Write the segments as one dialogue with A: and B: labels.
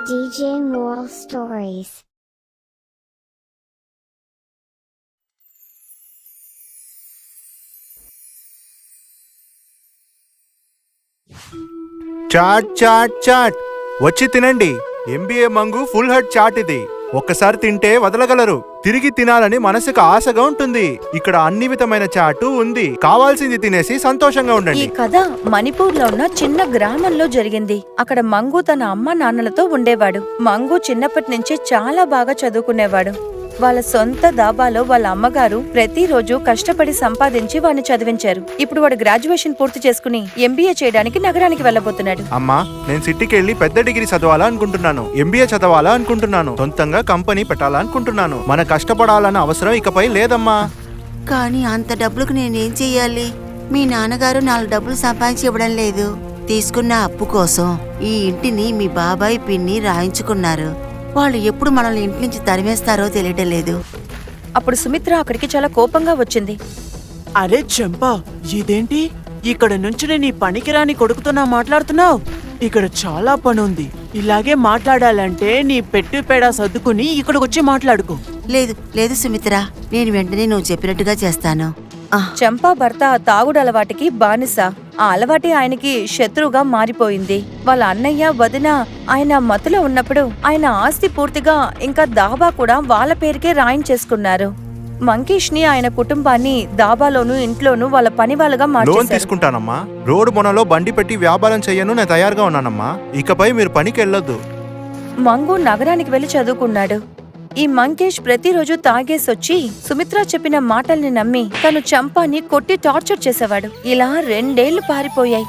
A: DJ Moral Stories.
B: Chaat chaat chaat వచ్చి తినండి. MBA మంగు ఫుల్ హెడ్ చాట్ ఇది. ఒక్కసారి తింటే వదలగలరు. తిరిగి తినాలని మనసుకు ఆశగా ఉంటుంది. ఇక్కడ అన్ని విధమైన చాటు ఉంది. కావాల్సింది తినేసి సంతోషంగా ఉండండి.
C: ఈ కథ మణిపూర్ లో ఉన్న చిన్న గ్రామంలో జరిగింది. అక్కడ మంగు తన అమ్మ నాన్నలతో ఉండేవాడు. మంగు చిన్నప్పటి నుంచే చాలా బాగా చదువుకునేవాడు. వాళ్ళ సొంత దాబాలో వాళ్ళ అమ్మగారు ప్రతిరోజు కష్టపడి సంపాదించి వాడిని చదివించారు. ఇప్పుడు వాడు గ్రాడ్యుయేషన్ పూర్తి చేసుకుని ఎంబీఏ చేయడానికి నగరానికి వెళ్ళబోతున్నాడు.
B: అమ్మా, నేను సిటీకి వెళ్ళి పెద్ద డిగ్రీ చదవాలా అనుకుంటున్నాను. ఎంబీఏ చదవాలా అనుకుంటున్నాను. సొంతంగా కంపెనీ పెట్టాలా అనుకుంటున్నాను. మన కష్టపడాలన్న అవసరం ఇకపై లేదమ్మా.
D: కానీ అంత డబ్బులకు నేనేం చెయ్యాలి? మీ నాన్నగారు 4 డబ్బులు సంపాదించి ఇవ్వడం లేదు. తీసుకున్న అప్పు కోసం ఈ ఇంటిని మీ బాబాయ్ పిన్ని రాయించుకున్నారు. వాళ్ళు ఎప్పుడు మనల్ని ఇంటి నుంచి తరిమేస్తారో తెలియటం లేదు.
C: అప్పుడు సుమిత్ర అక్కడికి చాలా కోపంగా వచ్చింది.
E: అరే చంపా, ఇదేంటి ఇక్కడ నుంచి నీ పనికిరాని కొడుకుతో మాట్లాడుతున్నావు? ఇక్కడ చాలా పని ఉంది. ఇలాగే మాట్లాడాలంటే నీ పెట్టు పేడా సర్దుకుని ఇక్కడికొచ్చి మాట్లాడుకో.
D: లేదు లేదు సుమిత్ర, నేను వెంటనే నువ్వు చెప్పినట్టుగా చేస్తాను.
C: చంపా భర్త తాగుడు అలవాటికి బానిస. ఆ అలవాటి ఆయనకి శత్రువుగా మారిపోయింది. వాళ్ళ అన్నయ్య వదిన ఆయన మత్తులో ఉన్నప్పుడు ఆయన ఆస్తి పూర్తిగా ఇంకా దాబా కూడా వాళ్ళ పేరుకే రాయించేసుకున్నారు. మంకీష్ ని ఆయన కుటుంబాన్ని దాబాలోను ఇంట్లోనూ వాళ్ళ పని వాళ్ళగా
B: లోన్
C: మార్చేశారు.
B: తీసుకుంటానమ్మా. రోడ్డు మొనలో బండి పెట్టి వ్యాపారం చెయ్యను. నేను తయారుగా ఉన్నానమ్మా. ఇకపై మీరు పనికి వెళ్ళొద్దు.
C: మంగు నగరానికి వెళ్లి చదువుకున్నాడు. ఈ మంకేష్ ప్రతిరోజు తాగేసొచ్చి సుమిత్ర చెప్పిన మాటల్ని నమ్మి తను చంపాని కొట్టి టార్చర్ చేసేవాడు. ఇలా 2 ఏళ్లు పారిపోయాయి.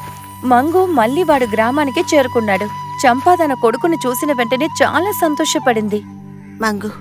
C: మంగు మళ్లీ వాడు గ్రామానికి చేరుకున్నాడు. చంపా తన కొడుకుని చూసిన వెంటనే చాలా సంతోషపడింది.
D: మంగు,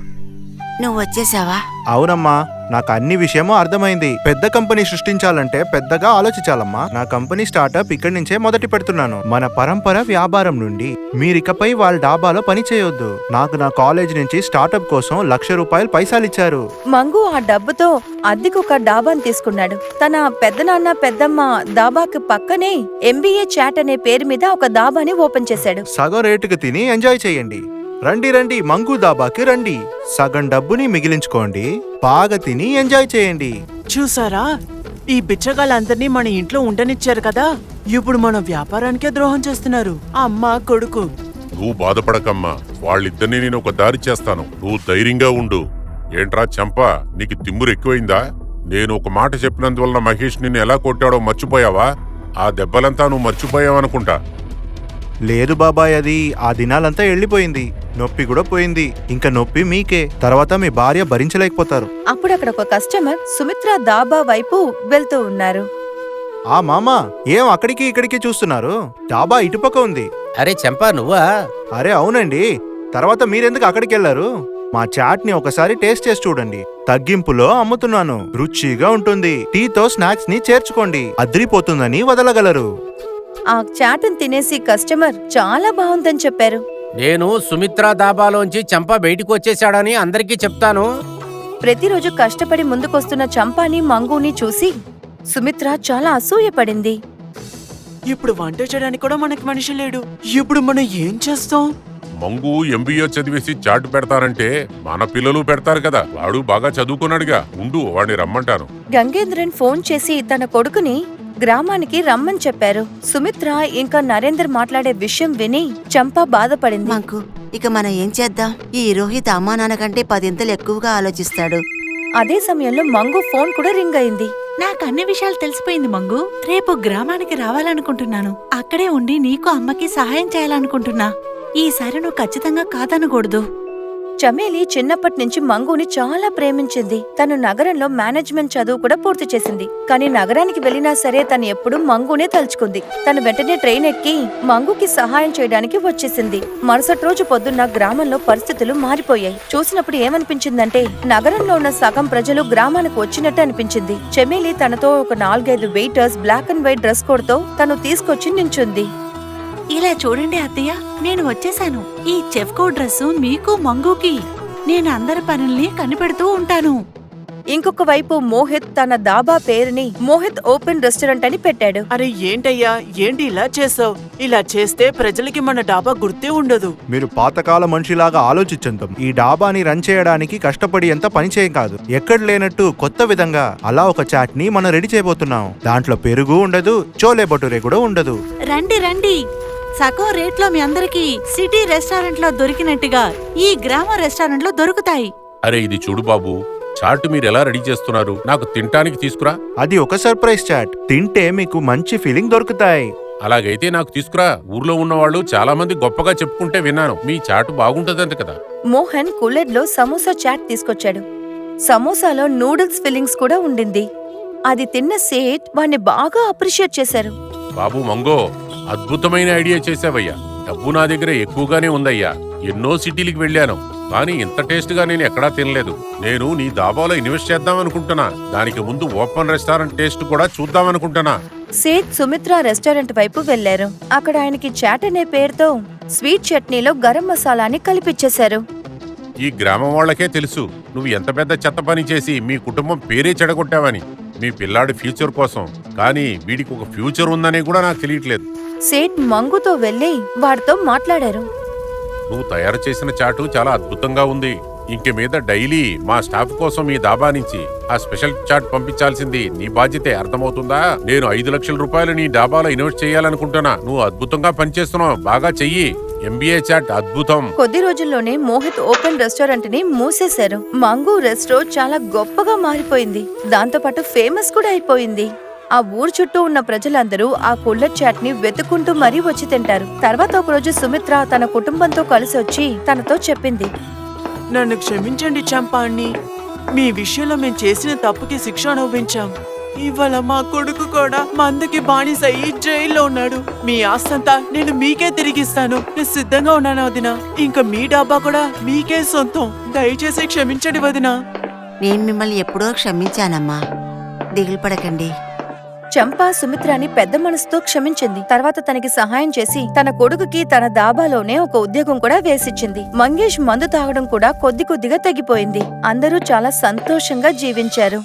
D: నువ్వు వచ్చేసావా?
B: అవునమ్మా, నాకు అన్ని విషయమూ అర్థమైంది. పెద్ద కంపెనీ సృష్టించాలంటే పెద్దగా ఆలోచించాలమ్మా. నా కంపెనీ స్టార్టప్ ఇక్కడి నుంచే మొదటి పెడుతున్నాను. మన పరంపర వ్యాపారం నుండి మీరికపై వాళ్ళ డాబాలో పని చేయొద్దు. నాకు నా కాలేజ్ నుంచి స్టార్టప్ కోసం ₹1,00,000 పైసలిచ్చారు.
C: మంగు ఆ డబ్బుతో అద్దెకొక డాబాని తీసుకున్నాడు. తన పెద్దనాన్న పెద్దమ్మ దాబాకి పక్కనే ఎంబీఏ చాట్ అనే పేరు మీద ఒక దాబాని ఓపెన్ చేశాడు.
B: సగం రేటుకు తిని ఎంజాయ్ చేయండి. రండి రండి, మంగు దాబాకి రండి. సగం డబ్బుని మిగిలించుకోండి. బాగా తిని ఎంజాయ్ చేయండి.
E: చూసారా, ఈ బిచ్చగాళ్ళందరినీ మన ఇంట్లో ఉండనిచ్చారు కదా, ఇప్పుడు మన వ్యాపారానికే ద్రోహం చేస్తున్నారు. అమ్మ కొడుకు.
F: నువ్వు బాధపడకమ్మా, వాళ్ళిద్దరినీ నేను ఒక దారి చేస్తాను. నువ్వు ధైర్యంగా ఉండు. ఏంట్రా చంపా, నీకు తిమ్మురు ఎక్కువైందా? నేను ఒక మాట చెప్పినందువలన మహేష్ నిన్ను ఎలా కొట్టాడో మర్చిపోయావా? ఆ దెబ్బలంతా నువ్వు మర్చిపోయావనుకుంటా.
B: లేదు బాబాయ్, అది ఆ దినాలంతా వెళ్ళిపోయింది. నొప్పి కూడా పోయింది. ఇంకా నొప్పి మీకే. తర్వాత మీ భార్య భరించలేకపోతారు.
C: అప్పుడు అక్కడ ఒక కస్టమర్ సుమిత్ర దాబా వైపు వెళ్తూ ఉన్నారు.
B: ఆ మామా, ఏం అక్కడికి ఇక్కడికి చూస్తున్నారు? డాబా ఇటుపక్క ఉంది.
G: అరే చంపా, నువ్వా?
B: అరే అవునండి. తర్వాత మీరెందుకు అక్కడికి వెళ్లారు? మా చాట్ ని ఒకసారి టేస్ట్ చేసి చూడండి. తగ్గింపులో అమ్ముతున్నాను. రుచిగా ఉంటుంది. టీతో స్నాక్స్ ని చేర్చుకోండి. అద్రిపోతుందని వదలగలరు.
C: ఆ చాటును తినేసి కస్టమర్ చాలా బాగుందని చెప్పారు.
G: నేను సుమిత్రా దాబాలోంచి చంపా బయటికి వచ్చేసాడని అందరికీ చెప్తాను.
C: ప్రతిరోజు కష్టపడి ముందుకొస్తున్న చంపాని మంగుని చూసి సుమిత్ర చాలా అసూయపడింది.
E: ఇప్పుడు వంట చేయడానికి కూడా మనకి మనిషి లేడు. ఇప్పుడు మనం ఏం చేస్తాం?
F: మంగు ఎంబీఏ చదివేసి చాట్ పెడతారంటే మన పిల్లలు పెడతారు కదా. వాడు బాగా చదువుకున్నాడుగా. ఉండు, వాడిని రమ్మంటాను.
C: గంగేంద్రన్ ఫోన్ చేసి తన కొడుకుని గ్రామానికి రమ్మని చెప్పారు. సుమిత్ర ఇంకా నరేందర్ మాట్లాడే విషయం విని చంపా బాధపడింది.
D: మంగు, ఇక మనం ఏం చేద్దాం? ఈ రోహిత్ అమ్మా నాన్న కంటే 10 ఇంతలు ఎక్కువగా ఆలోచిస్తాడు.
C: అదే సమయంలో మంగు ఫోన్ కూడా రింగ్ అయింది.
H: నాకు అన్ని విషయాలు తెలిసిపోయింది మంగు. రేపు గ్రామానికి రావాలనుకుంటున్నాను. అక్కడే ఉండి నీకు అమ్మకి సహాయం చేయాలనుకుంటున్నా. ఈసారి నువ్వు ఖచ్చితంగా కాదనకూడదు.
C: చమేలి చిన్నప్పటి నుంచి మంగుని చాలా ప్రేమించింది. తను నగరంలో మేనేజ్మెంట్ చదువు కూడా పూర్తి చేసింది. కానీ నగరానికి వెళ్ళినా సరే తను ఎప్పుడూ మంగునే తలుచుకుంది. తను వెంటనే ట్రైన్ ఎక్కి మంగుకి సహాయం చేయడానికి వచ్చేసింది. మరుసటి రోజు పొద్దున్న గ్రామంలో పరిస్థితులు మారిపోయాయి. చూసినప్పుడు ఏమనిపించిందంటే నగరంలో ఉన్న సగం ప్రజలు గ్రామానికి వచ్చినట్టు అనిపించింది. చమేలి తనతో ఒక 4-5 waiters black and white dress code తో తను తీసుకొచ్చి నించుంది.
H: ఇలా చూడండి అత్తయ్య, నేను వచ్చేసాను. ఈ చెఫ్కో డ్రెస్సు మీకు మంగుకి. నేను అందరి పనుల్ని కనిపెడుతూ ఉంటాను.
C: ఇంకొక వైపు మోహిత్ తన దాబా పేరుని మోహిత్ ఓపెన్ రెస్టారెంట్ అని పెట్టాడు.
E: అరే ఏంటయ్యా, ఏంటి ఇలా చేసావు? ఇలా చేస్తే ప్రజలకి మన డాబా గుర్తే ఉండదు.
B: మీరు పాతకాల మనిషిలాగా ఆలోచించంతం. ఈ డాబాని రన్ చేయడానికి కష్టపడి ఎంత పని చేయం కాదు. ఎక్కడ లేనట్టు కొత్త విధంగా అలా ఒక చాట్ ని మనం రెడీ చేయబోతున్నాం. దాంట్లో పెరుగు ఉండదు, చోలే భటూరే కూడా ఉండదు.
H: రండి రండి, సగం రేట్లో మీ అందరికి సిటీ రెస్టారెంట్ లో దొరికినట్టుగా ఈ గ్రామ రెస్టారెంట్ లో దొరుకుతాయి.
F: అరే ఇది చూడు బాబు, చాట్ మీరు ఎలా రెడీ చేస్తున్నారు? నాకు తినటానికి తీసుకురా.
B: అది ఒక సర్ప్రైజ్ చాట్. తింటే మీకు మంచి ఫీలింగ్ దొరుకుతాయి.
F: అలాగైతే నాకు తీసుకురా. ఊర్లో ఉన్నవాళ్ళు చాలా మంది గొప్పగా చెప్పుకుంటే విన్నాను. మీ చాటు బాగుంటదంట కదా.
C: మోహన్ కుల్లెడ్లో సమోసా చాట్ తీసుకొచ్చాడు. సమోసాలో నూడిల్స్ ఫిల్లింగ్స్ కూడా ఉండింది. అది తిన్న సేట్ వాణ్ణి బాగా అప్రిషియేట్ చేశారు.
F: బాబు మంగో, అద్భుతమైన ఐడియా చేసావయ్యా. డబ్బు నా దగ్గర ఎక్కువగానే ఉందయ్యా. ఎన్నో సిటీలకు వెళ్ళాను, కానీ ఇంత టేస్ట్ గా నేను ఎక్కడా తినలేదు. నేను నీ దాబాలో ఇన్వెస్ట్ చేద్దాం అనుకుంటున్నా. దానికి ముందు ఓపెన్ రెస్టారెంట్ టేస్ట్ కూడా చూద్దాం అనుకుంటున్నా.
C: సేట్ సుమిత్ర రెస్టారెంట్ వైపు వెళ్లారు. అక్కడ ఆయనకి చాట్ అనే పేరుతో స్వీట్ చట్నీలో గరం మసాలాని కలిపిచ్చేశారు.
F: ఈ గ్రామం వాళ్ళకే తెలుసు నువ్వు ఎంత పెద్ద చెత్త పని చేసి మీ కుటుంబం పేరే చెడగొట్టావని. మీ పిల్లాడి ఫ్యూచర్ కోసం. కానీ వీడికి ఒక ఫ్యూచర్ ఉందనే కూడా నాకు తెలియట్లేదు.
C: సేట్ మంగుతో వెళ్లి వాడితో మాట్లాడారు.
F: నువ్వు తయారు చేసిన చాటు చాలా అద్భుతంగా ఉంది. ఇంక మీద డైలీ మా స్టాఫ్ కోసం మీ దాబా నుంచి ఆ స్పెషల్ చాట్ పంపించాల్సింది నీ బాధ్యతే. అర్థమవుతుందా? నేను 5 లక్షల రూపాయలు నీ డాబాలో ఇన్వెస్ట్ చేయాలనుకుంటున్నా. నువ్వు అద్భుతంగా పనిచేస్తున్నావు, బాగా చెయ్యి. ఎంబీఏ చాట్ అద్భుతం.
C: కొద్ది రోజుల్లోనే మోహిత్ ఓపెన్ రెస్టారెంట్ ని మూసేశారు. మంగు రెస్టో చాలా గొప్పగా మారిపోయింది. దాంతో పాటు ఫేమస్ కూడా అయిపోయింది. ఆ ఊరు చుట్టూ ఉన్న ప్రజలందరూ ఆ కుల్లెట్ చాట్ ని వెతుక్కుంటూ మరీ వచ్చి తింటారు. తర్వాత ఒకరోజు సుమిత్ర తన కుటుంబంతో కలిసి వచ్చి తనతో చెప్పింది,
E: నన్ను క్షమించండి చంపాన్ని. మీ విషయంలో మేము చేసిన తప్పుకి శిక్ష అనుభవించాం. ఇవాళ మా కొడుకు కూడా మందుకి బానిస అయ్యి జైల్లో ఉన్నాడు. మీ ఆస్తంతా నేను మీకే తిరిగిస్తాను. నేను సిద్ధంగా ఉన్నాను వదినా. ఇంకా మీ డాబా కూడా మీకే సొంతం. దయచేసి క్షమించండి వదినా.
D: నేను మిమ్మల్ని ఎప్పుడో క్షమించానమ్మా, దిగులు పడకండి.
C: చంపా సుమిత్రాని పెద్ద మనసుతో క్షమించింది. తర్వాత తనకి సహాయం చేసి తన కొడుకుకి తన దాబాలోనే ఒక ఉద్యోగం కూడా వేసిచ్చింది. మంగేష్ మందు తాగడం కూడా కొద్ది కొద్దిగా తగ్గిపోయింది. అందరూ చాలా సంతోషంగా జీవించారు.